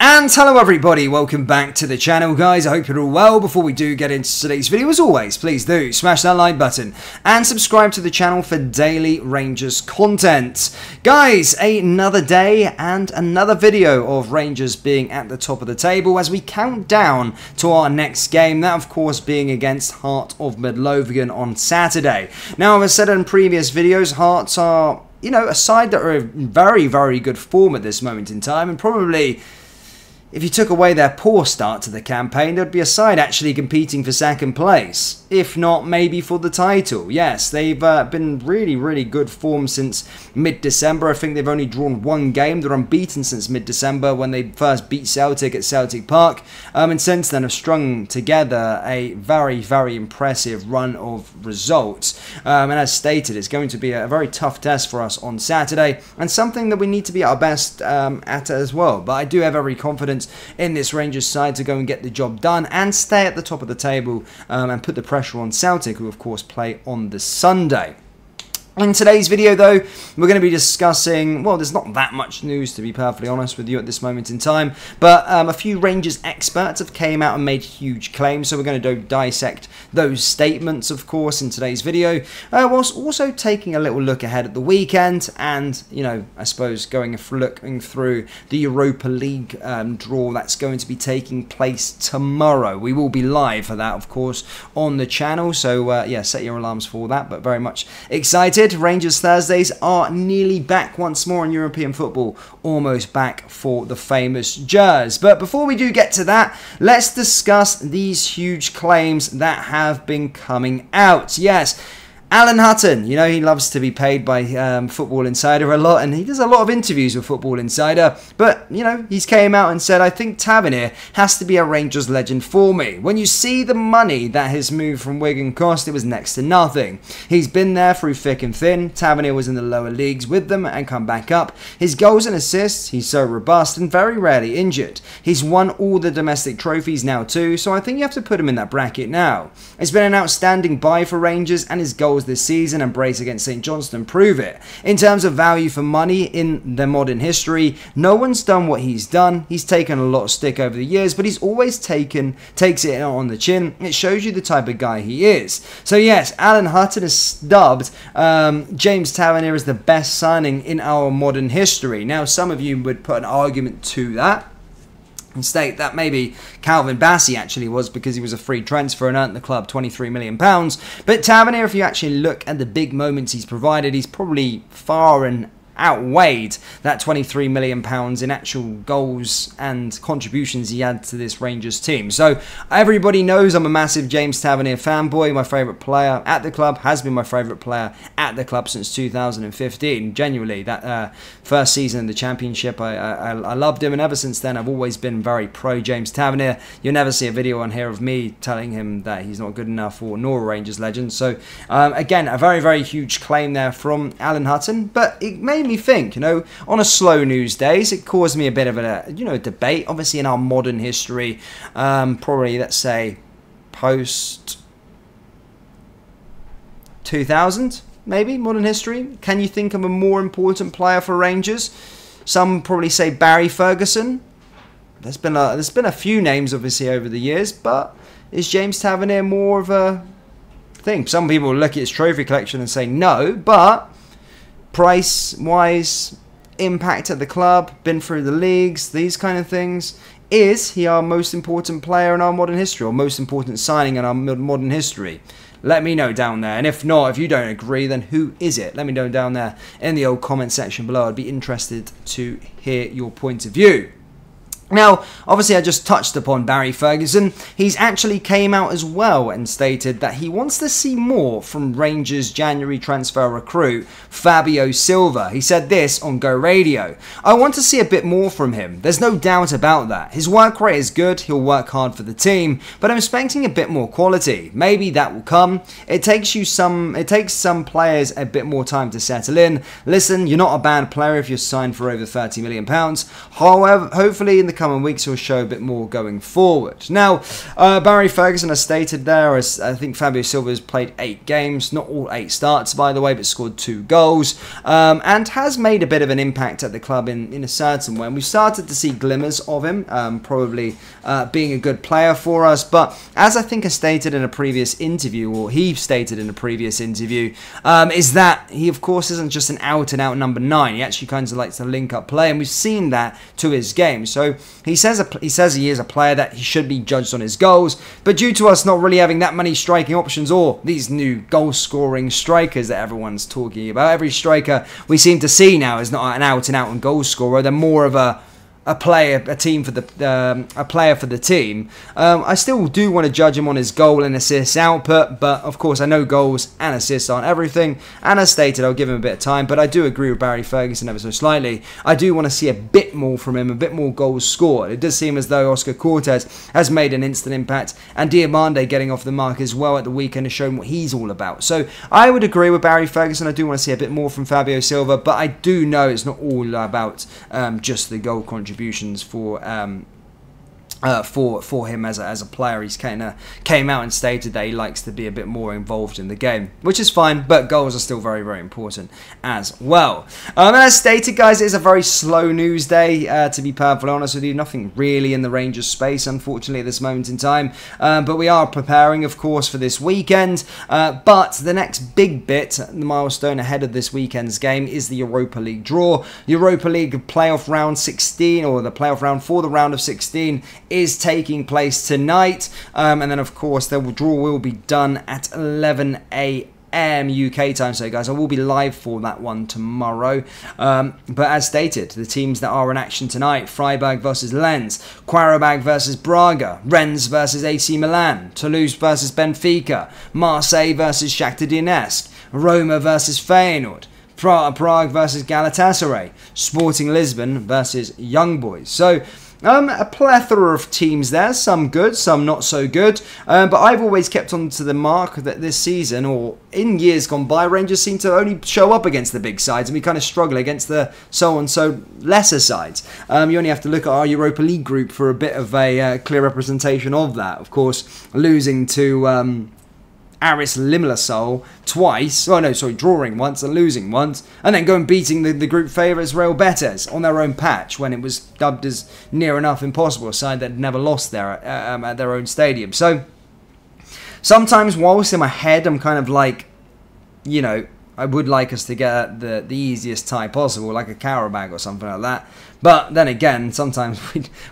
And hello everybody, welcome back to the channel guys. I hope you're all well. Before we do get into today's video, as always, please do smash that like button and subscribe to the channel for daily Rangers content. Guys, another day and another video of Rangers being at the top of the table as we count down to our next game, that of course being against Heart of Midlothian on Saturday. Now, as I said in previous videos, Hearts are, you know, a side that are in very, very good form at this moment in time, and probably, if you took away their poor start to the campaign, there'd be a side actually competing for second place. If not, maybe for the title. Yes, they've been really good form since mid-December. I think they've only drawn one game. They're unbeaten since mid-December when they first beat Celtic at Celtic Park. And since then have strung together a very impressive run of results. And as stated, it's going to be a very tough test for us on Saturday. And something that we need to be at our best at as well. But I do have every confidence in this Rangers side to go and get the job done and stay at the top of the table and put the pressure on Celtic, who of course play on the Sunday. In today's video though, we're going to be discussing, well, there's not that much news to be perfectly honest with you at this moment in time, but a few Rangers experts have came out and made huge claims, so we're going to dissect those statements of course in today's video, whilst also taking a little look ahead at the weekend and, you know, I suppose looking through the Europa League draw that's going to be taking place tomorrow. We will be live for that of course on the channel, so yeah, set your alarms for that, but very much excited. Rangers Thursdays are nearly back once more in European football, almost back for the famous Jers. But before we do get to that, let's discuss these huge claims that have been coming out. Yes, Alan Hutton, you know, he loves to be paid by Football Insider a lot, and he does a lot of interviews with Football Insider, but, you know, he's came out and said, I think Tavernier has to be a Rangers legend for me. When you see the money that his move from Wigan cost, it was next to nothing. He's been there through thick and thin. Tavernier was in the lower leagues with them and come back up. His goals and assists, he's so robust and very rarely injured. He's won all the domestic trophies now too, so I think you have to put him in that bracket now. It's been an outstanding buy for Rangers, and his goals this season and brace against St Johnstone prove it. In terms of value for money in their modern history, no one's done what he's done. He's taken a lot of stick over the years, but he's always takes it on the chin. It shows you the type of guy he is. So yes, Alan Hutton has dubbed James Tavernier as the best signing in our modern history. Now, some of you would put an argument to that and state that maybe Calvin Bassey actually was, because he was a free transfer and earned the club £23 million. But Tavernier, if you actually look at the big moments he's provided, he's probably far and outweighed that £23 million in actual goals and contributions he had to this Rangers team. So everybody knows I'm a massive James Tavernier fanboy. My favourite player at the club, has been my favourite player at the club since 2015. Genuinely, that first season in the Championship, I loved him, and ever since then I've always been very pro James Tavernier. You'll never see a video on here of me telling him that he's not good enough or nor a Rangers legend. So again, a very huge claim there from Alan Hutton, but it made me think, you know, on a slow news days, it caused me a bit of a, you know, debate. Obviously in our modern history, probably let's say post 2000, maybe modern history, can you think of a more important player for Rangers? Some probably say Barry Ferguson. There's been a few names obviously over the years, but is James Tavernier more of a thing? Some people look at his trophy collection and say no, but price-wise, impact at the club, been through the leagues, these kind of things. Is he our most important player in our modern history, or most important signing in our modern history? Let me know down there. And if not, if you don't agree, then who is it? Let me know down there in the old comment section below. I'd be interested to hear your point of view. Now, obviously I just touched upon Barry Ferguson. He's actually came out as well and stated that he wants to see more from Rangers January transfer recruit Fabio Silva. He said this on Go Radio. I want to see a bit more from him. There's no doubt about that. His work rate is good, he'll work hard for the team, but I'm expecting a bit more quality. Maybe that will come. It takes some players a bit more time to settle in. Listen, you're not a bad player if you're signed for over £30 million. However, hopefully in the coming weeks he'll show a bit more going forward. Now, Barry Ferguson has stated there, as I think Fabio Silva has played 8 games, not all 8 starts by the way, but scored 2 goals, and has made a bit of an impact at the club in a certain way. And we've started to see glimmers of him, probably being a good player for us, but as I think I stated in a previous interview, or he stated in a previous interview, is that he of course isn't just an out-and-out number 9. He actually kind of likes to link up play, and we've seen that to his game. So he says he is a player that he should be judged on his goals, but due to us not really having that many striking options or these new goal-scoring strikers that everyone's talking about, every striker we seem to see now is not an out-and-out goal scorer. They're more of a player for the team. I still do want to judge him on his goal and assist output, but of course I know goals and assists aren't everything, and as stated, I'll give him a bit of time, but I do agree with Barry Ferguson ever so slightly. I do want to see a bit more from him, a bit more goals scored. It does seem as though Oscar Cortez has made an instant impact, and Diamande getting off the mark as well at the weekend has shown what he's all about. So I would agree with Barry Ferguson. I do want to see a bit more from Fabio Silva, but I do know it's not all about just the goal contributions for him as a player. He's kind of came out and stated that he likes to be a bit more involved in the game, which is fine, but goals are still very, very important as well. And as stated, guys, it is a very slow news day, to be perfectly honest with you. Nothing really in the Rangers space, unfortunately, at this moment in time, but we are preparing, of course, for this weekend. But the next big bit, the milestone ahead of this weekend's game, is the Europa League draw. The Europa League playoff round 16, or the playoff round for the round of 16, is taking place tonight, and then of course the draw will be done at 11 AM UK time. So guys, I will be live for that one tomorrow, but as stated, the teams that are in action tonight: Freiburg versus Lens, Qarabag versus Braga, Rennes versus AC Milan, Toulouse versus Benfica, Marseille versus Shakhtar Donetsk, Roma versus Feyenoord, Prague versus Galatasaray, Sporting Lisbon versus Young Boys. So a plethora of teams there, some good, some not so good, but I've always kept on to the mark that this season, or in years gone by, Rangers seem to only show up against the big sides, and we kind of struggle against the so lesser sides. You only have to look at our Europa League group for a bit of a clear representation of that. Of course, losing to Aris Limassol twice, drawing once and losing once, and then going beating the group favourites Real Betis on their own patch when it was dubbed as near enough impossible, a side that had never lost there at their own stadium. So sometimes whilst in my head I'm kind of like, you know, I would like us to get the easiest tie possible, like a Qarabag or something like that. But then again, sometimes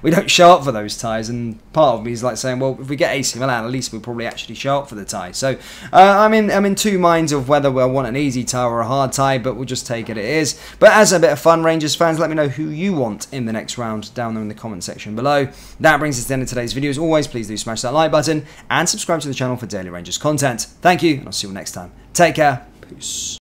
we don't show up for those ties, and part of me is like saying, well, if we get AC Milan, at least we'll probably actually show up for the tie. So I'm in two minds of whether I want an easy tie or a hard tie, but we'll just take it as. But as a bit of fun, Rangers fans, let me know who you want in the next round down there in the comment section below. That brings us to the end of today's video. As always, please do smash that like button and subscribe to the channel for daily Rangers content. Thank you, and I'll see you all next time. Take care. Peace.